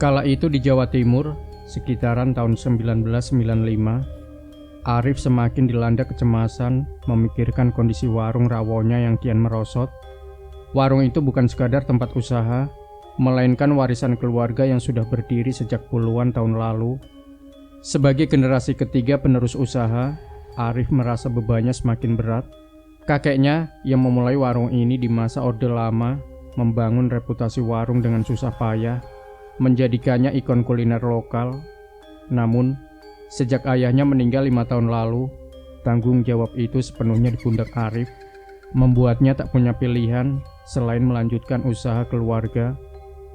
Kala itu di Jawa Timur, sekitaran tahun 1995, Arif semakin dilanda kecemasan memikirkan kondisi warung rawonnya yang kian merosot. Warung itu bukan sekadar tempat usaha, melainkan warisan keluarga yang sudah berdiri sejak puluhan tahun lalu. Sebagai generasi ketiga penerus usaha, Arif merasa bebannya semakin berat. Kakeknya yang memulai warung ini di masa Orde Lama membangun reputasi warung dengan susah payah, menjadikannya ikon kuliner lokal. Namun, sejak ayahnya meninggal 5 tahun lalu, tanggung jawab itu sepenuhnya di pundak Arif, membuatnya tak punya pilihan selain melanjutkan usaha keluarga.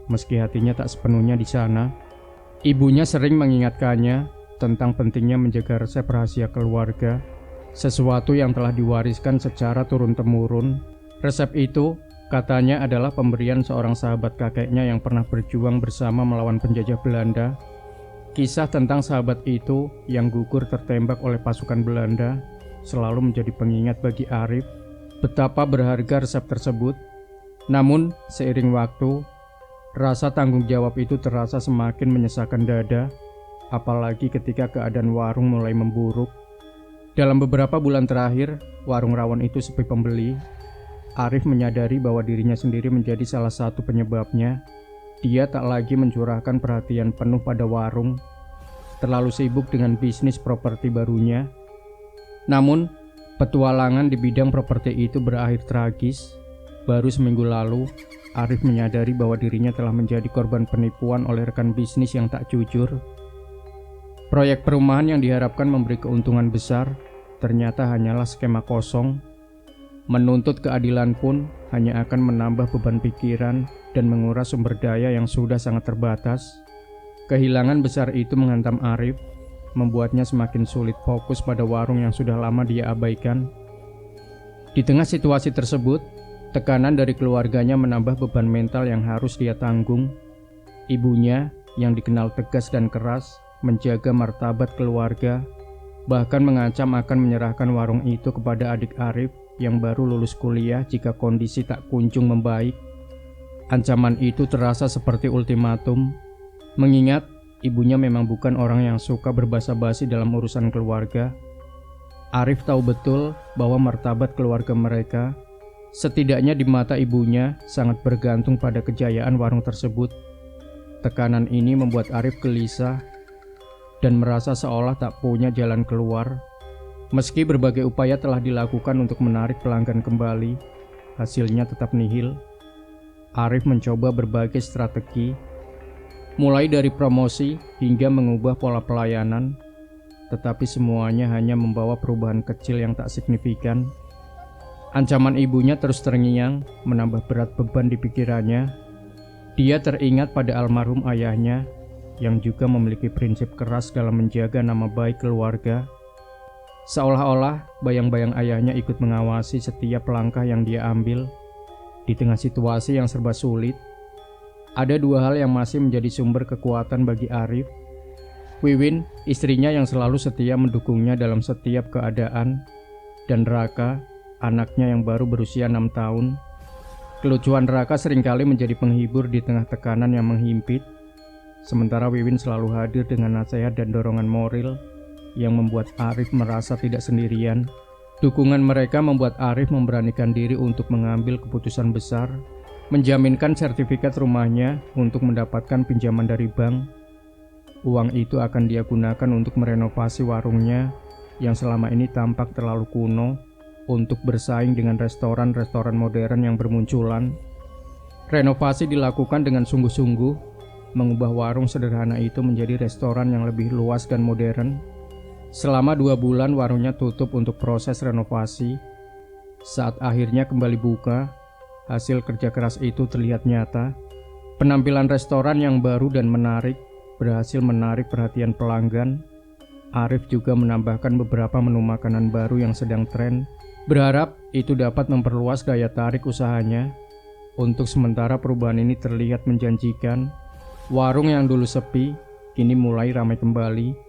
Meski hatinya tak sepenuhnya di sana, ibunya sering mengingatkannya tentang pentingnya menjaga resep rahasia keluarga, sesuatu yang telah diwariskan secara turun-temurun. Resep itu, katanya, adalah pemberian seorang sahabat kakeknya yang pernah berjuang bersama melawan penjajah Belanda. Kisah tentang sahabat itu yang gugur tertembak oleh pasukan Belanda selalu menjadi pengingat bagi Arif betapa berharga resep tersebut. Namun, seiring waktu, rasa tanggung jawab itu terasa semakin menyesakan dada, apalagi ketika keadaan warung mulai memburuk. Dalam beberapa bulan terakhir, warung rawon itu sepi pembeli. Arif menyadari bahwa dirinya sendiri menjadi salah satu penyebabnya. Dia tak lagi mencurahkan perhatian penuh pada warung, terlalu sibuk dengan bisnis properti barunya. Namun, petualangan di bidang properti itu berakhir tragis. Baru seminggu lalu, Arif menyadari bahwa dirinya telah menjadi korban penipuan oleh rekan bisnis yang tak jujur. Proyek perumahan yang diharapkan memberi keuntungan besar ternyata hanyalah skema kosong. Menuntut keadilan pun hanya akan menambah beban pikiran dan menguras sumber daya yang sudah sangat terbatas. Kehilangan besar itu menghantam Arif, membuatnya semakin sulit fokus pada warung yang sudah lama dia abaikan. Di tengah situasi tersebut, tekanan dari keluarganya menambah beban mental yang harus dia tanggung. Ibunya, yang dikenal tegas dan keras, menjaga martabat keluarga, bahkan mengancam akan menyerahkan warung itu kepada adik Arif yang baru lulus kuliah jika kondisi tak kunjung membaik. Ancaman itu terasa seperti ultimatum, mengingat ibunya memang bukan orang yang suka berbasa-basi dalam urusan keluarga. Arif tahu betul bahwa martabat keluarga mereka, setidaknya di mata ibunya, sangat bergantung pada kejayaan warung tersebut. Tekanan ini membuat Arif gelisah dan merasa seolah tak punya jalan keluar. Meski berbagai upaya telah dilakukan untuk menarik pelanggan kembali, hasilnya tetap nihil. Arif mencoba berbagai strategi, mulai dari promosi hingga mengubah pola pelayanan, tetapi semuanya hanya membawa perubahan kecil yang tak signifikan. Ancaman ibunya terus terngiang, menambah berat beban di pikirannya. Dia teringat pada almarhum ayahnya, yang juga memiliki prinsip keras dalam menjaga nama baik keluarga. Seolah-olah bayang-bayang ayahnya ikut mengawasi setiap langkah yang dia ambil. Di tengah situasi yang serba sulit, ada dua hal yang masih menjadi sumber kekuatan bagi Arif. Wiwin, istrinya yang selalu setia mendukungnya dalam setiap keadaan, dan Raka, anaknya yang baru berusia 6 tahun. Kelucuan Raka seringkali menjadi penghibur di tengah tekanan yang menghimpit, sementara Wiwin selalu hadir dengan nasihat dan dorongan moral yang membuat Arif merasa tidak sendirian. Dukungan mereka membuat Arif memberanikan diri untuk mengambil keputusan besar, menjaminkan sertifikat rumahnya untuk mendapatkan pinjaman dari bank. Uang itu akan dia gunakan untuk merenovasi warungnya yang selama ini tampak terlalu kuno untuk bersaing dengan restoran-restoran modern yang bermunculan. Renovasi dilakukan dengan sungguh-sungguh, mengubah warung sederhana itu menjadi restoran yang lebih luas dan modern. Selama 2 bulan warungnya tutup untuk proses renovasi. Saat akhirnya kembali buka, hasil kerja keras itu terlihat nyata. Penampilan restoran yang baru dan menarik berhasil menarik perhatian pelanggan. Arif juga menambahkan beberapa menu makanan baru yang sedang tren, berharap itu dapat memperluas daya tarik usahanya. Untuk sementara perubahan ini terlihat menjanjikan. Warung yang dulu sepi, kini mulai ramai kembali.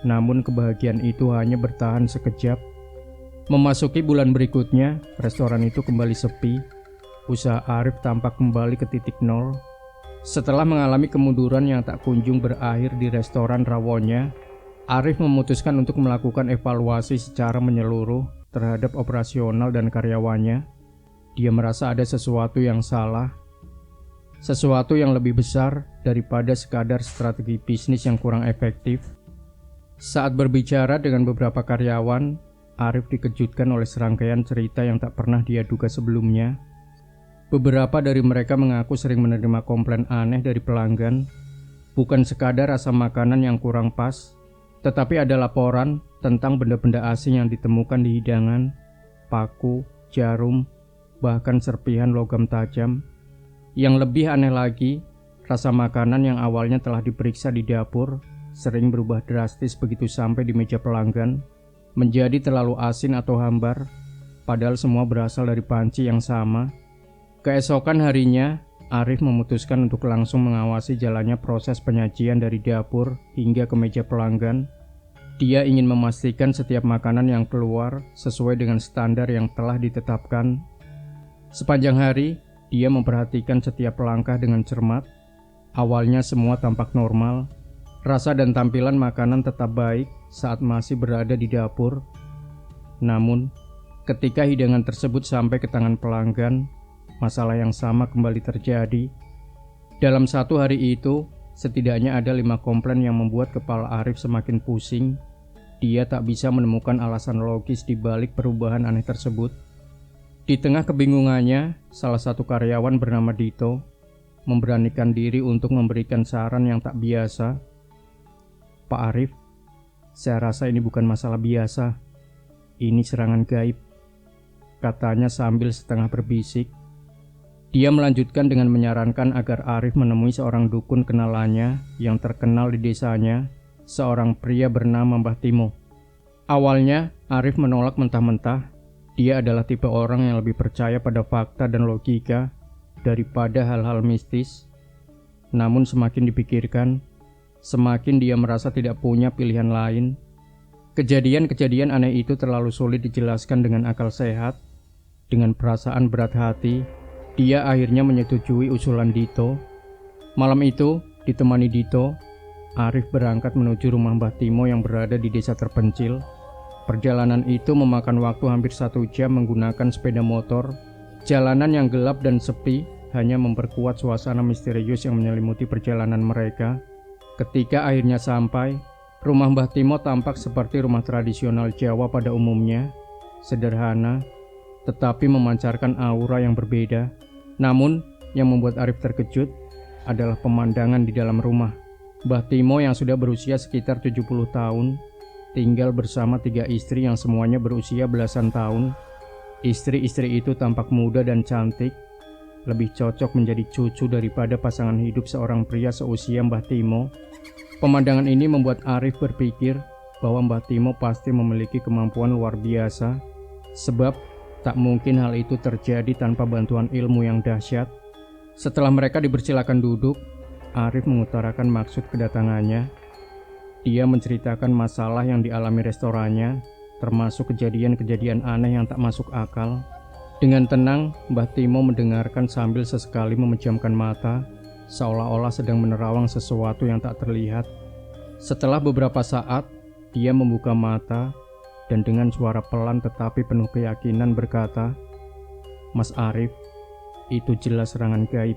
Namun kebahagiaan itu hanya bertahan sekejap. Memasuki bulan berikutnya, restoran itu kembali sepi. Usaha Arif tampak kembali ke titik nol. Setelah mengalami kemunduran yang tak kunjung berakhir di restoran Rawonya, Arif memutuskan untuk melakukan evaluasi secara menyeluruh terhadap operasional dan karyawannya. Dia merasa ada sesuatu yang salah, sesuatu yang lebih besar daripada sekadar strategi bisnis yang kurang efektif. Saat berbicara dengan beberapa karyawan, Arif dikejutkan oleh serangkaian cerita yang tak pernah dia duga sebelumnya. Beberapa dari mereka mengaku sering menerima komplain aneh dari pelanggan, bukan sekadar rasa makanan yang kurang pas, tetapi ada laporan tentang benda-benda asing yang ditemukan di hidangan, paku, jarum, bahkan serpihan logam tajam. Yang lebih aneh lagi, rasa makanan yang awalnya telah diperiksa di dapur sering berubah drastis begitu sampai di meja pelanggan, menjadi terlalu asin atau hambar, padahal semua berasal dari panci yang sama. Keesokan harinya, Arif memutuskan untuk langsung mengawasi jalannya proses penyajian dari dapur hingga ke meja pelanggan. Dia ingin memastikan setiap makanan yang keluar sesuai dengan standar yang telah ditetapkan. Sepanjang hari, dia memperhatikan setiap langkah dengan cermat. Awalnya semua tampak normal. Rasa dan tampilan makanan tetap baik saat masih berada di dapur. Namun, ketika hidangan tersebut sampai ke tangan pelanggan, masalah yang sama kembali terjadi. Dalam satu hari itu, setidaknya ada 5 komplain yang membuat kepala Arif semakin pusing. Dia tak bisa menemukan alasan logis di balik perubahan aneh tersebut. Di tengah kebingungannya, salah satu karyawan bernama Dito memberanikan diri untuk memberikan saran yang tak biasa. "Pak Arif, saya rasa ini bukan masalah biasa. Ini serangan gaib," katanya sambil setengah berbisik. Dia melanjutkan dengan menyarankan agar Arif menemui seorang dukun kenalannya yang terkenal di desanya, seorang pria bernama Mbah Timo. Awalnya, Arif menolak mentah-mentah. Dia adalah tipe orang yang lebih percaya pada fakta dan logika daripada hal-hal mistis. Namun semakin dipikirkan, semakin dia merasa tidak punya pilihan lain. Kejadian-kejadian aneh itu terlalu sulit dijelaskan dengan akal sehat. Dengan perasaan berat hati, dia akhirnya menyetujui usulan Dito. Malam itu, ditemani Dito, Arif berangkat menuju rumah Mbah Timo yang berada di desa terpencil. Perjalanan itu memakan waktu hampir 1 jam menggunakan sepeda motor. Jalanan yang gelap dan sepi hanya memperkuat suasana misterius yang menyelimuti perjalanan mereka. Ketika akhirnya sampai, rumah Mbah Timo tampak seperti rumah tradisional Jawa pada umumnya, sederhana, tetapi memancarkan aura yang berbeda. Namun, yang membuat Arif terkejut adalah pemandangan di dalam rumah. Mbah Timo yang sudah berusia sekitar 70 tahun, tinggal bersama 3 istri yang semuanya berusia belasan tahun. Istri-istri itu tampak muda dan cantik, lebih cocok menjadi cucu daripada pasangan hidup seorang pria seusia Mbah Timo. Pemandangan ini membuat Arif berpikir bahwa Mbah Timo pasti memiliki kemampuan luar biasa, sebab tak mungkin hal itu terjadi tanpa bantuan ilmu yang dahsyat. Setelah mereka dipersilakan duduk, Arif mengutarakan maksud kedatangannya. Dia menceritakan masalah yang dialami restorannya, termasuk kejadian-kejadian aneh yang tak masuk akal. Dengan tenang, Mbah Timo mendengarkan sambil sesekali memejamkan mata, seolah-olah sedang menerawang sesuatu yang tak terlihat. Setelah beberapa saat, dia membuka mata dan dengan suara pelan tetapi penuh keyakinan berkata, "Mas Arif, itu jelas serangan gaib.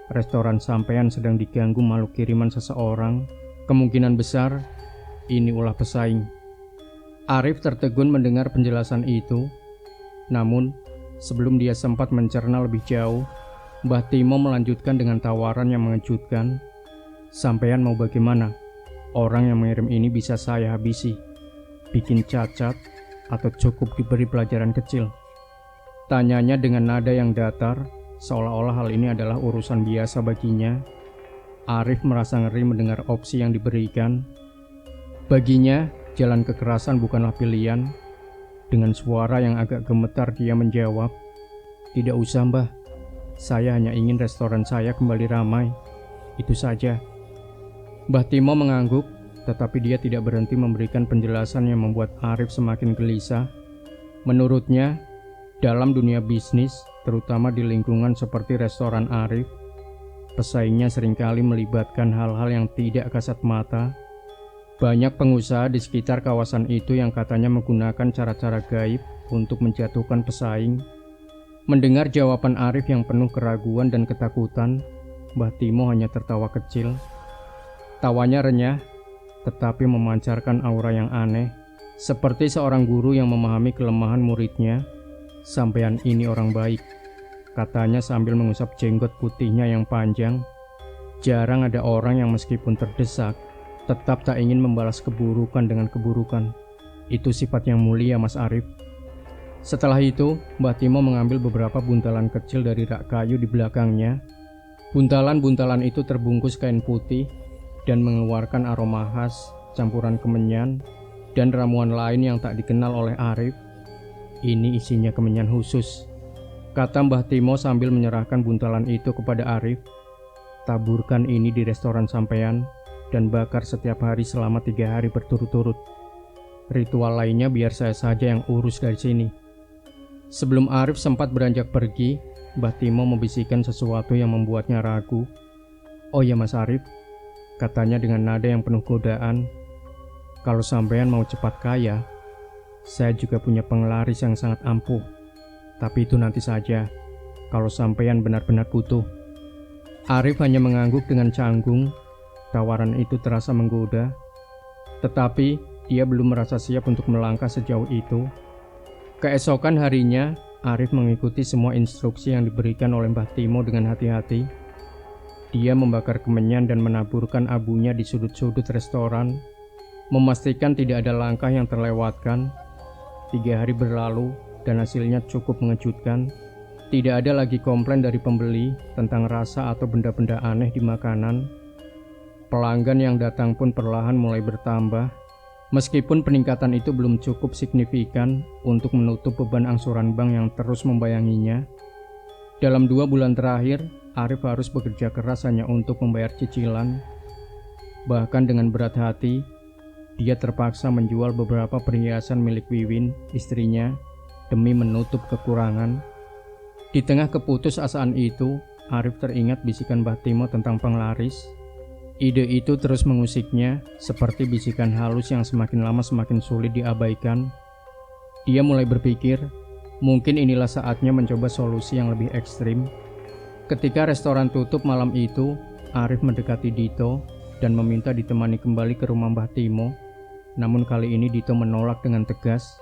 Restoran sampean sedang diganggu makhluk kiriman seseorang. Kemungkinan besar, ini ulah pesaing." Arif tertegun mendengar penjelasan itu. Namun, sebelum dia sempat mencerna lebih jauh, Mbah Timo melanjutkan dengan tawaran yang mengejutkan. "Sampean mau bagaimana? Orang yang mengirim ini bisa saya habisi. Bikin cacat atau cukup diberi pelajaran kecil?" Tanyanya dengan nada yang datar, seolah-olah hal ini adalah urusan biasa baginya. Arif merasa ngeri mendengar opsi yang diberikan. Baginya, jalan kekerasan bukanlah pilihan. Dengan suara yang agak gemetar dia menjawab, "Tidak usah Mbah, saya hanya ingin restoran saya kembali ramai. Itu saja." Mbah Timo mengangguk, tetapi dia tidak berhenti memberikan penjelasan yang membuat Arif semakin gelisah. Menurutnya, dalam dunia bisnis, terutama di lingkungan seperti restoran Arif, Pesaingnya seringkali melibatkan hal-hal yang tidak kasat mata. Banyak pengusaha di sekitar kawasan itu yang katanya menggunakan cara-cara gaib untuk menjatuhkan pesaing. Mendengar jawaban Arif yang penuh keraguan dan ketakutan, Mbah Timo hanya tertawa kecil. Tawanya renyah, tetapi memancarkan aura yang aneh, seperti seorang guru yang memahami kelemahan muridnya. "Sampean ini orang baik," katanya sambil mengusap jenggot putihnya yang panjang. "Jarang ada orang yang meskipun terdesak, tetap tak ingin membalas keburukan dengan keburukan. Itu sifat yang mulia, Mas Arif." Setelah itu, Mbah Timo mengambil beberapa buntalan kecil dari rak kayu di belakangnya. Buntalan-buntalan itu terbungkus kain putih dan mengeluarkan aroma khas, campuran kemenyan, dan ramuan lain yang tak dikenal oleh Arif. "Ini isinya kemenyan khusus," kata Mbah Timo sambil menyerahkan buntalan itu kepada Arif. "Taburkan ini di restoran sampean dan bakar setiap hari selama 3 hari berturut-turut. Ritual lainnya biar saya saja yang urus dari sini." Sebelum Arif sempat beranjak pergi, Mbah Timo membisikkan sesuatu yang membuatnya ragu. "Oh ya Mas Arif," katanya dengan nada yang penuh godaan, "kalau sampean mau cepat kaya, saya juga punya penglaris yang sangat ampuh. Tapi itu nanti saja, kalau sampean benar-benar butuh." Arif hanya mengangguk dengan canggung. Tawaran itu terasa menggoda, tetapi dia belum merasa siap untuk melangkah sejauh itu. Keesokan harinya, Arif mengikuti semua instruksi yang diberikan oleh Mbah Timo dengan hati-hati. Dia membakar kemenyan dan menaburkan abunya di sudut-sudut restoran, memastikan tidak ada langkah yang terlewatkan. 3 hari berlalu dan hasilnya cukup mengejutkan. Tidak ada lagi komplain dari pembeli tentang rasa atau benda-benda aneh di makanan. Pelanggan yang datang pun perlahan mulai bertambah. Meskipun peningkatan itu belum cukup signifikan untuk menutup beban angsuran bank yang terus membayanginya. Dalam 2 bulan terakhir, Arif harus bekerja keras hanya untuk membayar cicilan. Bahkan dengan berat hati, dia terpaksa menjual beberapa perhiasan milik Wiwin, istrinya, demi menutup kekurangan. Di tengah keputusasaan itu, Arif teringat bisikan Mbah Timo tentang penglaris. Ide itu terus mengusiknya, seperti bisikan halus yang semakin lama semakin sulit diabaikan. Dia mulai berpikir, mungkin inilah saatnya mencoba solusi yang lebih ekstrim. Ketika restoran tutup malam itu, Arif mendekati Dito dan meminta ditemani kembali ke rumah Mbah Timo. Namun kali ini Dito menolak dengan tegas.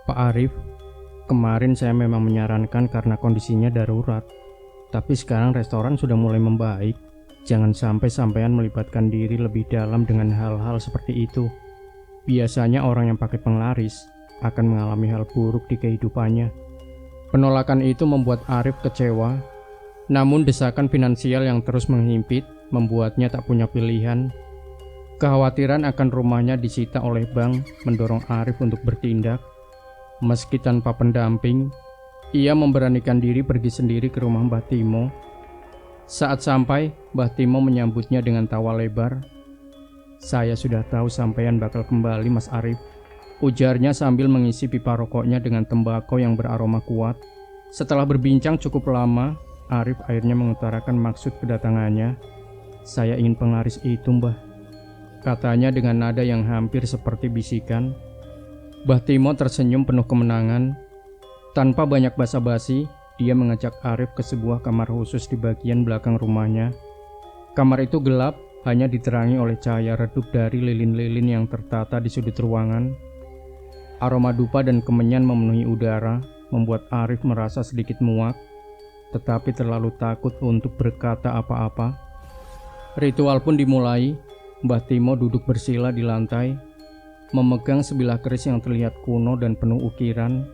"Pak Arif, kemarin saya memang menyarankan karena kondisinya darurat. Tapi sekarang restoran sudah mulai membaik. Jangan sampai sampean melibatkan diri lebih dalam dengan hal-hal seperti itu. Biasanya orang yang pakai penglaris akan mengalami hal buruk di kehidupannya." Penolakan itu membuat Arif kecewa. Namun desakan finansial yang terus menghimpit membuatnya tak punya pilihan. Kekhawatiran akan rumahnya disita oleh bank mendorong Arif untuk bertindak. Meski tanpa pendamping, ia memberanikan diri pergi sendiri ke rumah Mbah Timo. Saat sampai, Mbah Timo menyambutnya dengan tawa lebar. "Saya sudah tahu sampean bakal kembali, Mas Arif," ujarnya sambil mengisi pipa rokoknya dengan tembakau yang beraroma kuat. Setelah berbincang cukup lama, Arif akhirnya mengutarakan maksud kedatangannya. "Saya ingin penglaris itu, Mbah," katanya dengan nada yang hampir seperti bisikan. Mbah Timo tersenyum penuh kemenangan. Tanpa banyak basa-basi, dia mengajak Arif ke sebuah kamar khusus di bagian belakang rumahnya. Kamar itu gelap, hanya diterangi oleh cahaya redup dari lilin-lilin yang tertata di sudut ruangan. Aroma dupa dan kemenyan memenuhi udara, membuat Arif merasa sedikit muak, tetapi terlalu takut untuk berkata apa-apa. Ritual pun dimulai. Mbah Timo duduk bersila di lantai, memegang sebilah keris yang terlihat kuno dan penuh ukiran.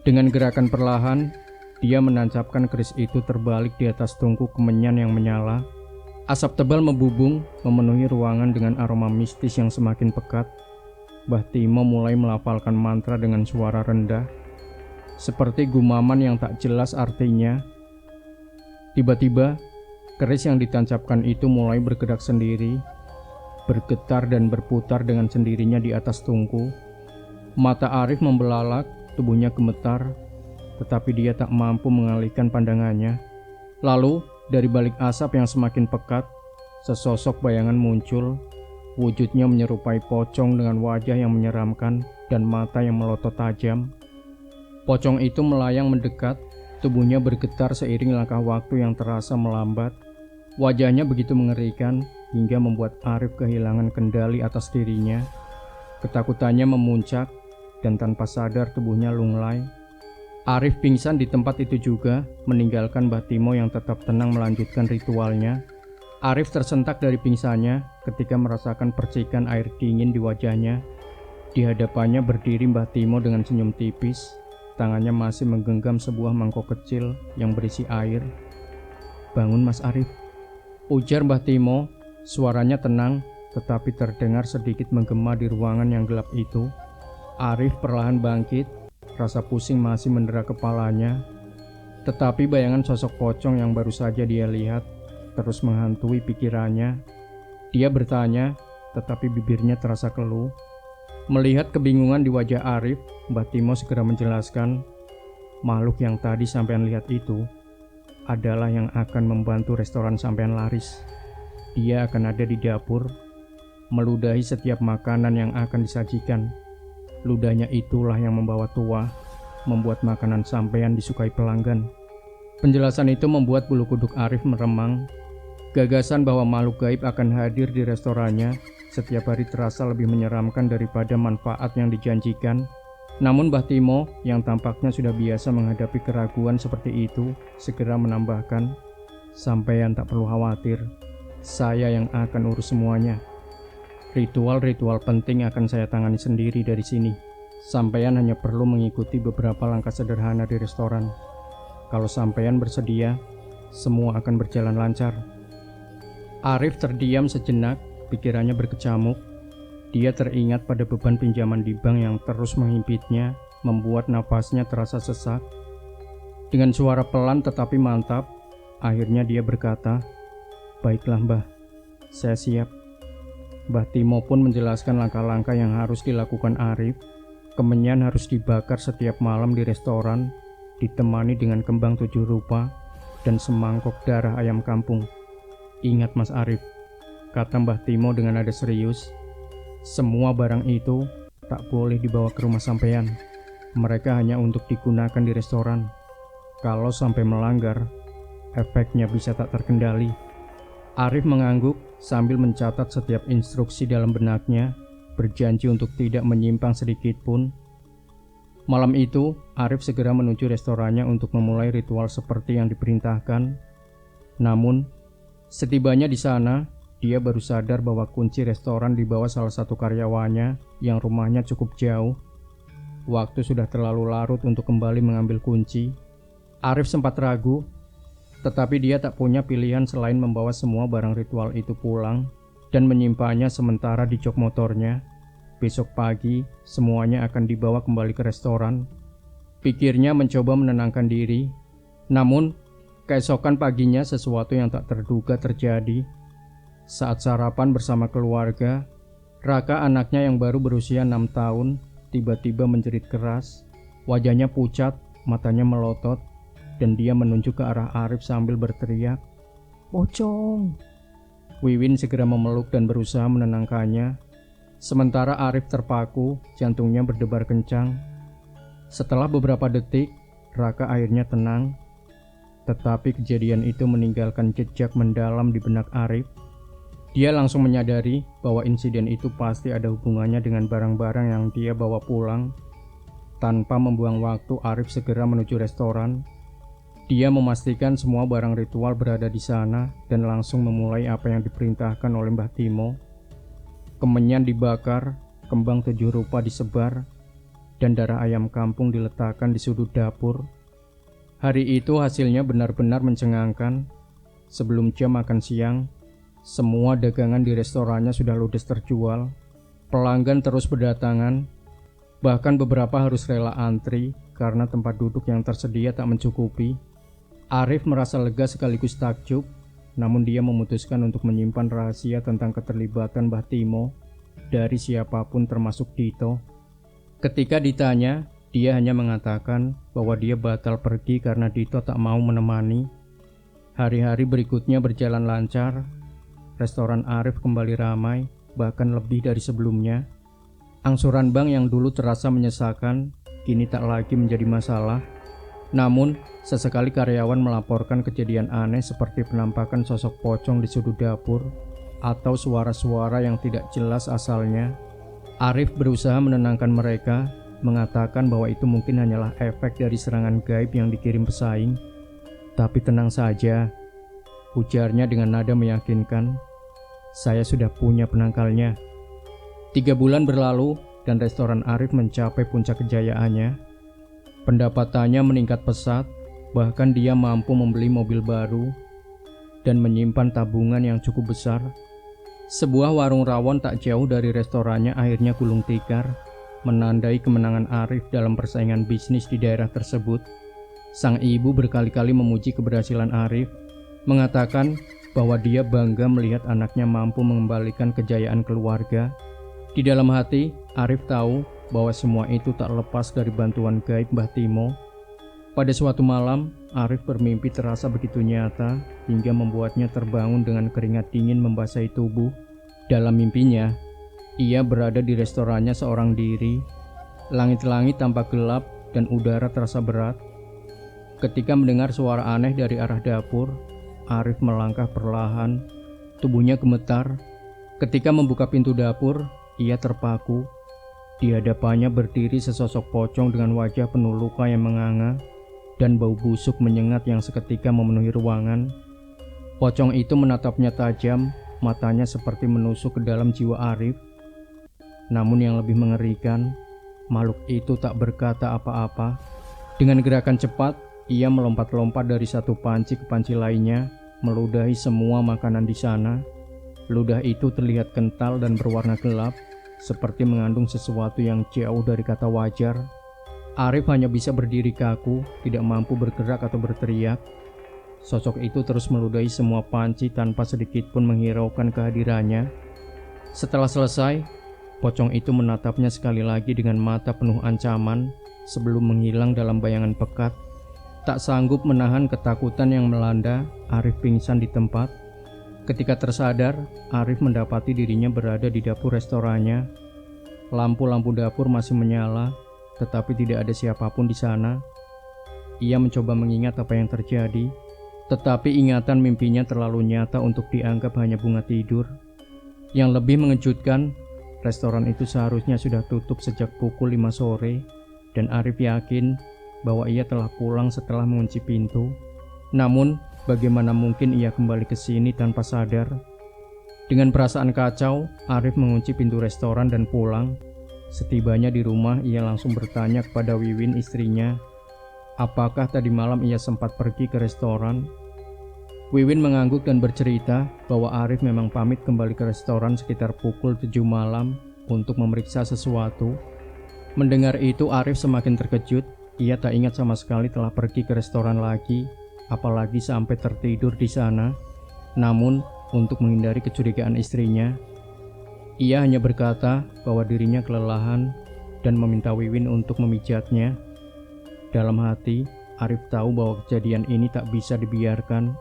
Dengan gerakan perlahan, dia menancapkan keris itu terbalik di atas tungku kemenyan yang menyala. Asap tebal membubung, memenuhi ruangan dengan aroma mistis yang semakin pekat. Mbah Timo mulai melafalkan mantra dengan suara rendah, seperti gumaman yang tak jelas artinya. Tiba-tiba, keris yang ditancapkan itu mulai bergerak sendiri, bergetar dan berputar dengan sendirinya di atas tungku. Mata Arif membelalak, tubuhnya gemetar, tetapi dia tak mampu mengalihkan pandangannya. Lalu, Dari balik asap yang semakin pekat, sesosok bayangan muncul. Wujudnya menyerupai pocong dengan wajah yang menyeramkan dan mata yang melotot tajam. Pocong itu melayang mendekat, tubuhnya bergetar seiring langkah waktu yang terasa melambat. Wajahnya begitu mengerikan hingga membuat Arif kehilangan kendali atas dirinya. Ketakutannya memuncak dan tanpa sadar tubuhnya lunglai. Arif pingsan di tempat itu juga, meninggalkan Mbah Timo yang tetap tenang melanjutkan ritualnya. Arif tersentak dari pingsannya ketika merasakan percikan air dingin di wajahnya. Di hadapannya berdiri Mbah Timo dengan senyum tipis. Tangannya masih menggenggam sebuah mangkok kecil yang berisi air. "Bangun Mas Arif," ujar Mbah Timo. Suaranya tenang, tetapi terdengar sedikit menggema di ruangan yang gelap itu. Arif perlahan bangkit, rasa pusing masih mendera kepalanya. Tetapi bayangan sosok pocong yang baru saja dia lihat terus menghantui pikirannya. Dia bertanya, tetapi bibirnya terasa keluh. Melihat kebingungan di wajah Arif, Mbah Timo segera menjelaskan, "Makhluk yang tadi sampean lihat itu adalah yang akan membantu restoran sampean laris. Dia akan ada di dapur, meludahi setiap makanan yang akan disajikan. Ludahnya itulah yang membawa tuah, membuat makanan sampean disukai pelanggan." Penjelasan itu membuat bulu kuduk Arif meremang. Gagasan bahwa makhluk gaib akan hadir di restorannya setiap hari terasa lebih menyeramkan daripada manfaat yang dijanjikan. Namun Mbah Timo yang tampaknya sudah biasa menghadapi keraguan seperti itu segera menambahkan, "Sampean tak perlu khawatir, saya yang akan urus semuanya. Ritual-ritual penting akan saya tangani sendiri dari sini. Sampean hanya perlu mengikuti beberapa langkah sederhana di restoran. Kalau sampean bersedia, semua akan berjalan lancar." Arif terdiam sejenak, pikirannya berkecamuk. Dia teringat pada beban pinjaman di bank yang terus menghimpitnya, membuat nafasnya terasa sesak. Dengan suara pelan tetapi mantap, akhirnya dia berkata, "Baiklah Mbah, saya siap." Mbah Timo pun menjelaskan langkah-langkah yang harus dilakukan Arif. Kemenyan harus dibakar setiap malam di restoran, ditemani dengan kembang 7 rupa dan semangkok darah ayam kampung. "Ingat Mas Arif," kata Mbah Timo dengan nada serius, "semua barang itu tak boleh dibawa ke rumah sampean. Mereka hanya untuk digunakan di restoran. Kalau sampai melanggar, efeknya bisa tak terkendali." Arif mengangguk sambil mencatat setiap instruksi dalam benaknya, berjanji untuk tidak menyimpang sedikit pun. Malam itu, Arif segera menuju restorannya untuk memulai ritual seperti yang diperintahkan. Namun, setibanya di sana, dia baru sadar bahwa kunci restoran dibawa salah satu karyawannya yang rumahnya cukup jauh. Waktu sudah terlalu larut untuk kembali mengambil kunci. Arif sempat ragu, tetapi dia tak punya pilihan selain membawa semua barang ritual itu pulang dan menyimpannya sementara di jok motornya. Besok pagi, semuanya akan dibawa kembali ke restoran. Pikirnya mencoba menenangkan diri. Namun, keesokan paginya sesuatu yang tak terduga terjadi. Saat sarapan bersama keluarga, Raka, anaknya yang baru berusia 6 tahun, tiba-tiba menjerit keras. Wajahnya pucat, matanya melotot, dan dia menunjuk ke arah Arif sambil berteriak, "Pocong!" Wiwin segera memeluk dan berusaha menenangkannya. Sementara Arif terpaku, jantungnya berdebar kencang. Setelah beberapa detik, Raka akhirnya tenang. Tetapi kejadian itu meninggalkan jejak mendalam di benak Arif. Dia langsung menyadari bahwa insiden itu pasti ada hubungannya dengan barang-barang yang dia bawa pulang. Tanpa membuang waktu, Arif segera menuju restoran. Dia memastikan semua barang ritual berada di sana dan langsung memulai apa yang diperintahkan oleh Mbah Timo. Kemenyan dibakar, kembang 7 rupa disebar, dan darah ayam kampung diletakkan di sudut dapur. Hari itu hasilnya benar-benar mencengangkan. Sebelum jam makan siang, semua dagangan di restorannya sudah ludes terjual. Pelanggan terus berdatangan, bahkan beberapa harus rela antri karena tempat duduk yang tersedia tak mencukupi. Arif merasa lega sekaligus takjub, namun dia memutuskan untuk menyimpan rahasia tentang keterlibatan Mbah Timo dari siapapun termasuk Dito. Ketika ditanya, dia hanya mengatakan bahwa dia batal pergi karena Dito tak mau menemani. Hari-hari berikutnya berjalan lancar. Restoran Arif kembali ramai, bahkan lebih dari sebelumnya. Angsuran bank yang dulu terasa menyesakan, kini tak lagi menjadi masalah. Namun, sesekali karyawan melaporkan kejadian aneh seperti penampakan sosok pocong di sudut dapur atau suara-suara yang tidak jelas asalnya. Arif berusaha menenangkan mereka, mengatakan bahwa itu mungkin hanyalah efek dari serangan gaib yang dikirim pesaing. Tapi tenang saja, ujarnya dengan nada meyakinkan. Saya sudah punya penangkalnya. 3 bulan berlalu dan restoran Arif mencapai puncak kejayaannya. Pendapatannya meningkat pesat, bahkan dia mampu membeli mobil baru dan menyimpan tabungan yang cukup besar. Sebuah warung rawon tak jauh dari restorannya akhirnya gulung tikar, menandai kemenangan Arif dalam persaingan bisnis di daerah tersebut. Sang ibu berkali-kali memuji keberhasilan Arif, mengatakan bahwa dia bangga melihat anaknya mampu mengembalikan kejayaan keluarga. Di dalam hati, Arif tahu bahwa semua itu tak lepas dari bantuan gaib Mbah Timo. Pada suatu malam, Arif bermimpi terasa begitu nyata hingga membuatnya terbangun dengan keringat dingin membasahi tubuh. Dalam mimpinya, ia berada di restorannya seorang diri. Langit-langit tampak gelap dan udara terasa berat. Ketika mendengar suara aneh dari arah dapur, Arif melangkah perlahan. Tubuhnya gemetar. Ketika membuka pintu dapur, ia terpaku. Di hadapannya berdiri sesosok pocong dengan wajah penuh luka yang menganga dan bau busuk menyengat yang seketika memenuhi ruangan. Pocong itu menatapnya tajam, matanya seperti menusuk ke dalam jiwa Arif. Namun yang lebih mengerikan, makhluk itu tak berkata apa-apa. Dengan gerakan cepat, ia melompat-lompat dari satu panci ke panci lainnya, meludahi semua makanan di sana. Ludah itu terlihat kental dan berwarna gelap, seperti mengandung sesuatu yang jauh dari kata wajar. Arif hanya bisa berdiri kaku, tidak mampu bergerak atau berteriak. Sosok itu terus meludahi semua panci tanpa sedikit pun menghiraukan kehadirannya. Setelah selesai, pocong itu menatapnya sekali lagi dengan mata penuh ancaman sebelum menghilang dalam bayangan pekat. Tak sanggup menahan ketakutan yang melanda, Arif pingsan di tempat. Ketika tersadar, Arif mendapati dirinya berada di dapur restorannya. Lampu-lampu dapur masih menyala, tetapi tidak ada siapapun di sana. Ia mencoba mengingat apa yang terjadi, tetapi ingatan mimpinya terlalu nyata untuk dianggap hanya bunga tidur. Yang lebih mengejutkan, restoran itu seharusnya sudah tutup sejak pukul 5 sore, dan Arif yakin bahwa ia telah pulang setelah mengunci pintu. Namun, bagaimana mungkin ia kembali ke sini tanpa sadar? Dengan perasaan kacau, Arif mengunci pintu restoran dan pulang. Setibanya di rumah, ia langsung bertanya kepada Wiwin, istrinya, apakah tadi malam ia sempat pergi ke restoran. Wiwin mengangguk dan bercerita bahwa Arif memang pamit kembali ke restoran sekitar pukul 7 malam untuk memeriksa sesuatu. Mendengar itu, Arif semakin terkejut. Ia tak ingat sama sekali telah pergi ke restoran lagi, apalagi sampai tertidur di sana. Namun, untuk menghindari kecurigaan istrinya, ia hanya berkata bahwa dirinya kelelahan dan meminta Wiwin untuk memijatnya. Dalam hati, Arif tahu bahwa kejadian ini tak bisa dibiarkan.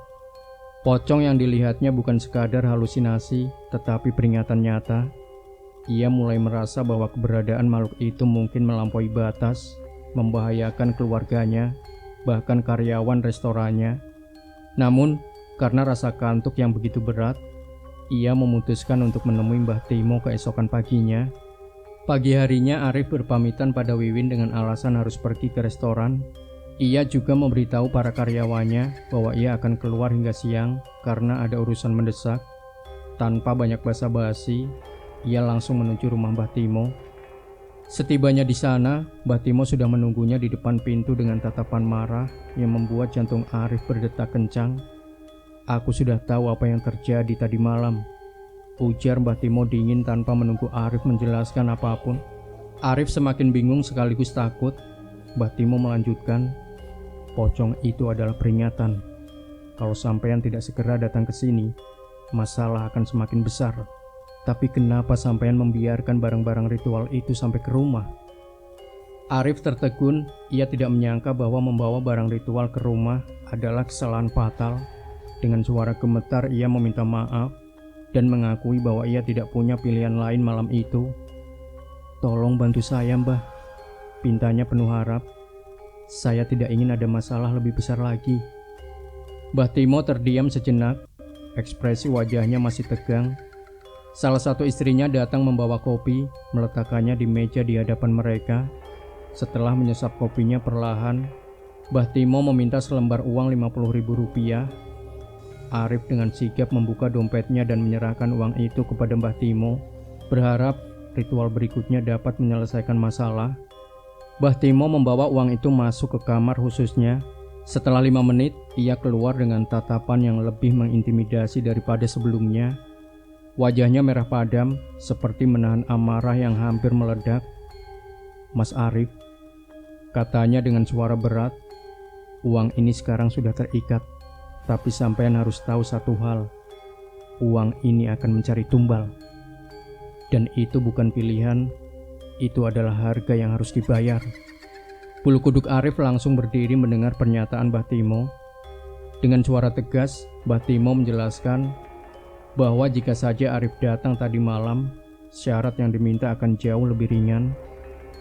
Pocong yang dilihatnya bukan sekadar halusinasi, tetapi peringatan nyata. Ia mulai merasa bahwa keberadaan makhluk itu mungkin melampaui batas, membahayakan keluarganya, bahkan karyawan restorannya. Namun, karena rasa kantuk yang begitu berat, ia memutuskan untuk menemui Mbah Timo keesokan paginya. Pagi harinya Arif berpamitan pada Wiwin dengan alasan harus pergi ke restoran. Ia juga memberitahu para karyawannya bahwa ia akan keluar hingga siang karena ada urusan mendesak. Tanpa banyak basa-basi, ia langsung menuju rumah Mbah Timo. Setibanya di sana, Mbah Timo sudah menunggunya di depan pintu dengan tatapan marah yang membuat jantung Arif berdetak kencang. Aku sudah tahu apa yang terjadi tadi malam, ujar Mbah Timo dingin tanpa menunggu Arif menjelaskan apapun. Arif semakin bingung sekaligus takut. Mbah Timo melanjutkan, pocong itu adalah peringatan. Kalau sampean tidak segera datang ke sini, masalah akan semakin besar. Tapi kenapa sampean membiarkan barang-barang ritual itu sampai ke rumah? Arif tertegun, ia tidak menyangka bahwa membawa barang ritual ke rumah adalah kesalahan fatal. Dengan suara gemetar ia meminta maaf dan mengakui bahwa ia tidak punya pilihan lain malam itu. "Tolong bantu saya, Mbah," pintanya penuh harap. "Saya tidak ingin ada masalah lebih besar lagi." Mbah Timo terdiam sejenak, ekspresi wajahnya masih tegang. Salah satu istrinya datang membawa kopi, meletakkannya di meja di hadapan mereka. Setelah menyesap kopinya perlahan, Mbah Timo meminta selembar uang Rp50.000. Arif dengan sigap membuka dompetnya dan menyerahkan uang itu kepada Mbah Timo, berharap ritual berikutnya dapat menyelesaikan masalah. Mbah Timo membawa uang itu masuk ke kamar khususnya. Setelah 5 menit, ia keluar dengan tatapan yang lebih mengintimidasi daripada sebelumnya. Wajahnya merah padam, seperti menahan amarah yang hampir meledak. "Mas Arif," katanya dengan suara berat, "uang ini sekarang sudah terikat. Tapi sampean harus tahu satu hal, uang ini akan mencari tumbal. Dan itu bukan pilihan, itu adalah harga yang harus dibayar." Bulu kuduk Arif langsung berdiri mendengar pernyataan Mbah Timo. Dengan suara tegas, Mbah Timo menjelaskan bahwa jika saja Arif datang tadi malam, syarat yang diminta akan jauh lebih ringan.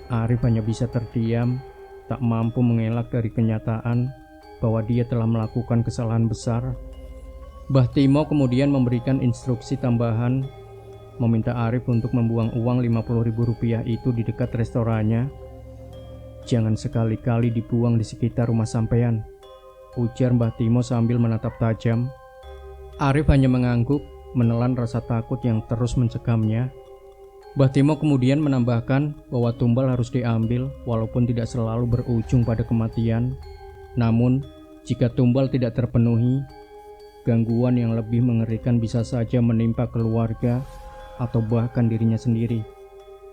Arif hanya bisa terdiam, tak mampu mengelak dari kenyataan bahwa dia telah melakukan kesalahan besar. Mbah Timo kemudian memberikan instruksi tambahan, meminta Arif untuk membuang uang Rp50.000 itu di dekat restorannya. "Jangan sekali-kali dibuang di sekitar rumah sampean," ujar Mbah Timo sambil menatap tajam. Arif hanya mengangguk, menelan rasa takut yang terus mencekamnya. Mbah Timo kemudian menambahkan bahwa tumbal harus diambil walaupun tidak selalu berujung pada kematian. Namun, jika tumbal tidak terpenuhi, gangguan yang lebih mengerikan bisa saja menimpa keluarga atau bahkan dirinya sendiri.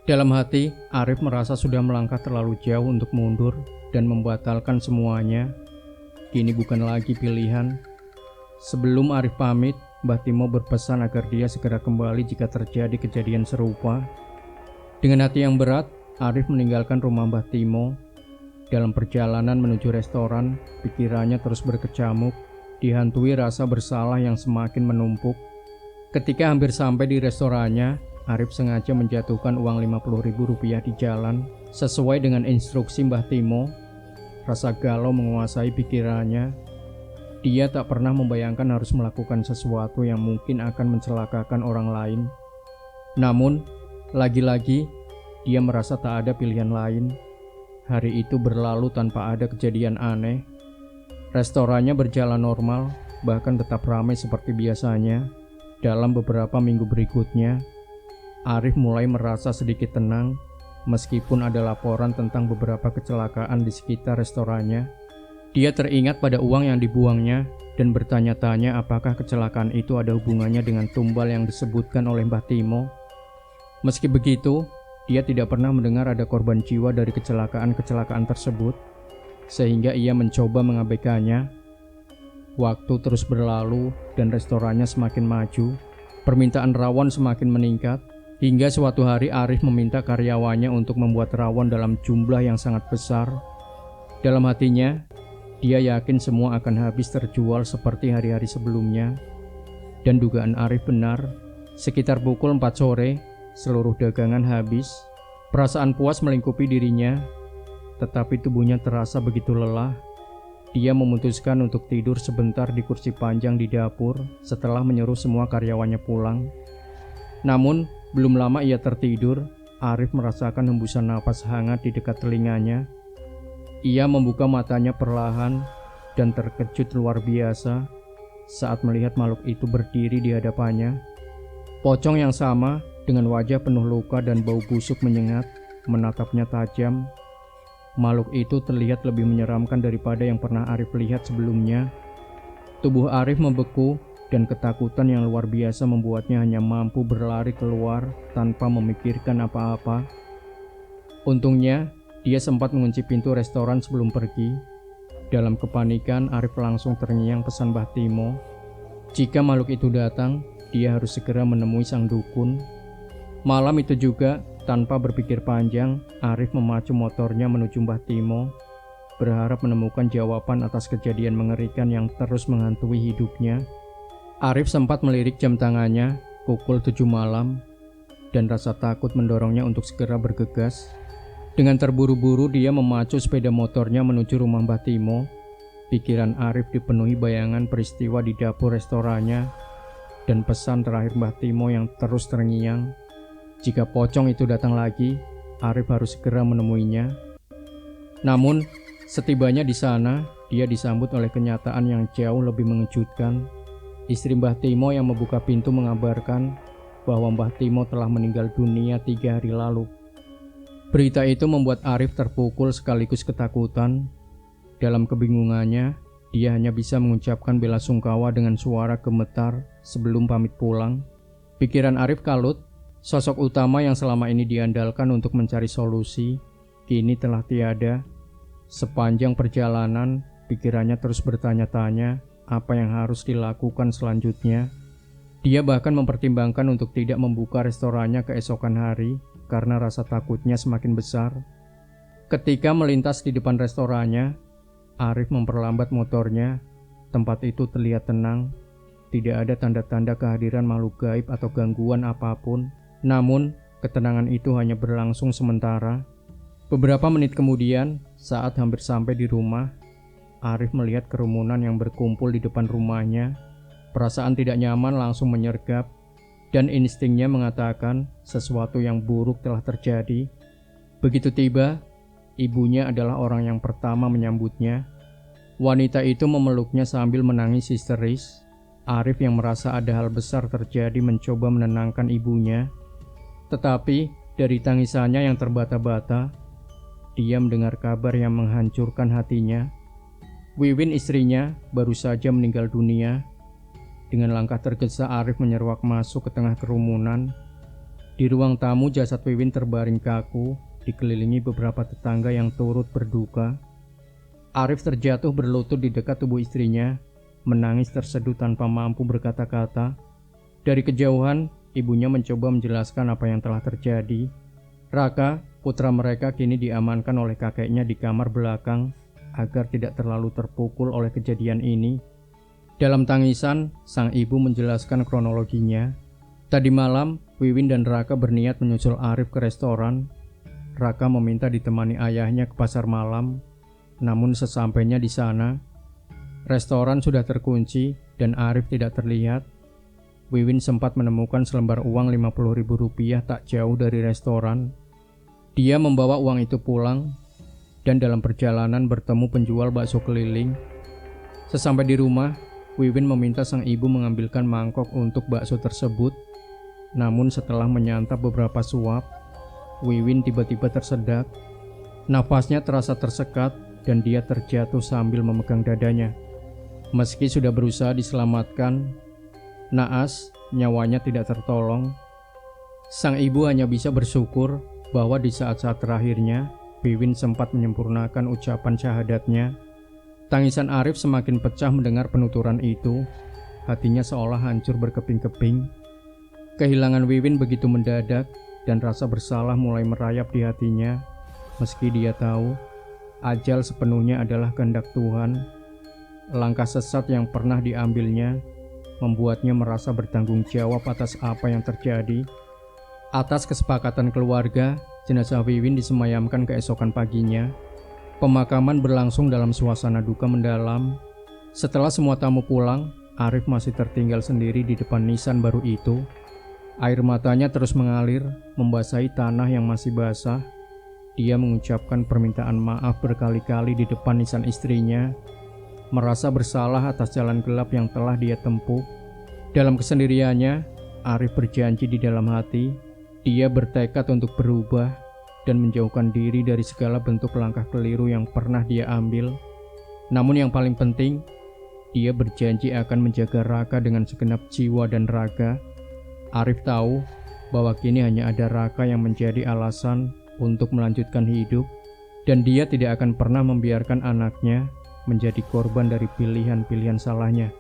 Dalam hati, Arif merasa sudah melangkah terlalu jauh untuk mundur dan membatalkan semuanya. Kini bukan lagi pilihan. Sebelum Arif pamit, Mbah Timo berpesan agar dia segera kembali jika terjadi kejadian serupa. Dengan hati yang berat, Arif meninggalkan rumah Mbah Timo. Dalam perjalanan menuju restoran, pikirannya terus berkecamuk, dihantui rasa bersalah yang semakin menumpuk. Ketika hampir sampai di restorannya, Arif sengaja menjatuhkan uang Rp50.000 di jalan, sesuai dengan instruksi Mbah Timo. Rasa galau menguasai pikirannya. Dia tak pernah membayangkan harus melakukan sesuatu yang mungkin akan mencelakakan orang lain. Namun, lagi-lagi, dia merasa tak ada pilihan lain. Hari itu berlalu tanpa ada kejadian aneh. Restorannya berjalan normal, bahkan tetap ramai seperti biasanya. Dalam beberapa minggu berikutnya, Arif mulai merasa sedikit tenang, meskipun ada laporan tentang beberapa kecelakaan di sekitar restorannya. Dia teringat pada uang yang dibuangnya dan bertanya-tanya apakah kecelakaan itu ada hubungannya dengan tumbal yang disebutkan oleh Mbah Timo. Meski begitu, dia tidak pernah mendengar ada korban jiwa dari kecelakaan-kecelakaan tersebut, sehingga ia mencoba mengabaikannya. Waktu terus berlalu dan restorannya semakin maju. Permintaan rawon semakin meningkat, hingga suatu hari Arif meminta karyawannya untuk membuat rawon dalam jumlah yang sangat besar. Dalam hatinya, dia yakin semua akan habis terjual seperti hari-hari sebelumnya. Dan dugaan Arif benar, sekitar pukul 4 sore, seluruh dagangan habis. Perasaan puas melingkupi dirinya, tetapi tubuhnya terasa begitu lelah. Dia memutuskan untuk tidur sebentar di kursi panjang di dapur setelah menyuruh semua karyawannya pulang. Namun, belum lama ia tertidur, Arif merasakan hembusan napas hangat di dekat telinganya. Ia membuka matanya perlahan dan terkejut luar biasa saat melihat makhluk itu berdiri di hadapannya. Pocong yang sama, dengan wajah penuh luka dan bau busuk menyengat, menatapnya tajam. Makhluk itu terlihat lebih menyeramkan daripada yang pernah Arif lihat sebelumnya. Tubuh Arif membeku dan ketakutan yang luar biasa membuatnya hanya mampu berlari keluar tanpa memikirkan apa-apa. Untungnya, dia sempat mengunci pintu restoran sebelum pergi. Dalam kepanikan, Arif langsung terngiang pesan Mbah Timo. Jika makhluk itu datang, dia harus segera menemui sang dukun. Malam itu juga, tanpa berpikir panjang, Arif memacu motornya menuju Mbah Timo. berharap menemukan jawaban atas kejadian mengerikan yang terus menghantui hidupnya. Arif sempat melirik jam tangannya pukul 7 malam dan rasa takut mendorongnya untuk segera bergegas. Dengan terburu-buru dia memacu sepeda motornya menuju rumah Mbah Timo. Pikiran Arif dipenuhi bayangan peristiwa di dapur restorannya dan pesan terakhir Mbah Timo yang terus terngiang. Jika pocong itu datang lagi, Arif harus segera menemuinya. Namun, setibanya di sana, dia disambut oleh kenyataan yang jauh lebih mengejutkan. Istri Mbah Timo yang membuka pintu mengabarkan bahwa Mbah Timo telah meninggal dunia 3 hari lalu. Berita itu membuat Arif terpukul sekaligus ketakutan. Dalam kebingungannya, dia hanya bisa mengucapkan belasungkawa dengan suara gemetar sebelum pamit pulang. Pikiran Arif kalut, sosok utama yang selama ini diandalkan untuk mencari solusi, kini telah tiada. Sepanjang perjalanan, pikirannya terus bertanya-tanya apa yang harus dilakukan selanjutnya. Dia bahkan mempertimbangkan untuk tidak membuka restorannya keesokan hari karena rasa takutnya semakin besar. Ketika melintas di depan restorannya, Arif memperlambat motornya. Tempat itu terlihat tenang. Tidak ada tanda-tanda kehadiran makhluk gaib atau gangguan apapun. Namun, ketenangan itu hanya berlangsung sementara. Beberapa menit kemudian, saat hampir sampai di rumah, Arif melihat kerumunan yang berkumpul di depan rumahnya. Perasaan tidak nyaman langsung menyergap, dan instingnya mengatakan sesuatu yang buruk telah terjadi. Begitu tiba, ibunya adalah orang yang pertama menyambutnya. Wanita itu memeluknya sambil menangis histeris. Arif yang merasa ada hal besar terjadi mencoba menenangkan ibunya. Tetapi dari tangisannya yang terbata-bata, dia mendengar kabar yang menghancurkan hatinya. Wiwin istrinya baru saja meninggal dunia. Dengan langkah tergesa Arif menyeruak masuk ke tengah kerumunan. Di ruang tamu jasad Wiwin terbaring kaku, dikelilingi beberapa tetangga yang turut berduka. Arif terjatuh berlutut di dekat tubuh istrinya, menangis terseduh tanpa mampu berkata-kata. Dari kejauhan, ibunya mencoba menjelaskan apa yang telah terjadi. Raka, putra mereka, kini diamankan oleh kakeknya di kamar belakang agar tidak terlalu terpukul oleh kejadian ini. Dalam tangisan, sang ibu menjelaskan kronologinya. Tadi malam, Wiwin dan Raka berniat menyusul Arif ke restoran. Raka meminta ditemani ayahnya ke pasar malam. Namun sesampainya di sana, restoran sudah terkunci dan Arif tidak terlihat. Wiwin sempat menemukan selembar uang Rp50.000 tak jauh dari restoran. Dia membawa uang itu pulang dan dalam perjalanan bertemu penjual bakso keliling. Sesampai di rumah, Wiwin meminta sang ibu mengambilkan mangkok untuk bakso tersebut. Namun setelah menyantap beberapa suap, Wiwin tiba-tiba tersedak. Nafasnya terasa tersekat dan dia terjatuh sambil memegang dadanya. Meski sudah berusaha diselamatkan, naas nyawanya tidak tertolong. Sang ibu hanya bisa bersyukur bahwa di saat-saat terakhirnya, Wiwin sempat menyempurnakan ucapan syahadatnya. Tangisan Arif semakin pecah mendengar penuturan itu. Hatinya seolah hancur berkeping-keping. Kehilangan Wiwin begitu mendadak dan rasa bersalah mulai merayap di hatinya. Meski dia tahu, ajal sepenuhnya adalah kehendak Tuhan. Langkah sesat yang pernah diambilnya membuatnya merasa bertanggung jawab atas apa yang terjadi. Atas kesepakatan keluarga, jenazah Wiwin disemayamkan keesokan paginya. Pemakaman berlangsung dalam suasana duka mendalam. Setelah semua tamu pulang, Arif masih tertinggal sendiri di depan nisan baru itu. Air matanya terus mengalir, membasahi tanah yang masih basah. Dia mengucapkan permintaan maaf berkali-kali di depan nisan istrinya, merasa bersalah atas jalan gelap yang telah dia tempuh. Dalam kesendiriannya, Arif berjanji di dalam hati, dia bertekad untuk berubah dan menjauhkan diri dari segala bentuk langkah keliru yang pernah dia ambil. Namun yang paling penting, dia berjanji akan menjaga Raka dengan segenap jiwa dan raga. Arif tahu bahwa kini hanya ada Raka yang menjadi alasan untuk melanjutkan hidup, dan dia tidak akan pernah membiarkan anaknya menjadi korban dari pilihan-pilihan salahnya.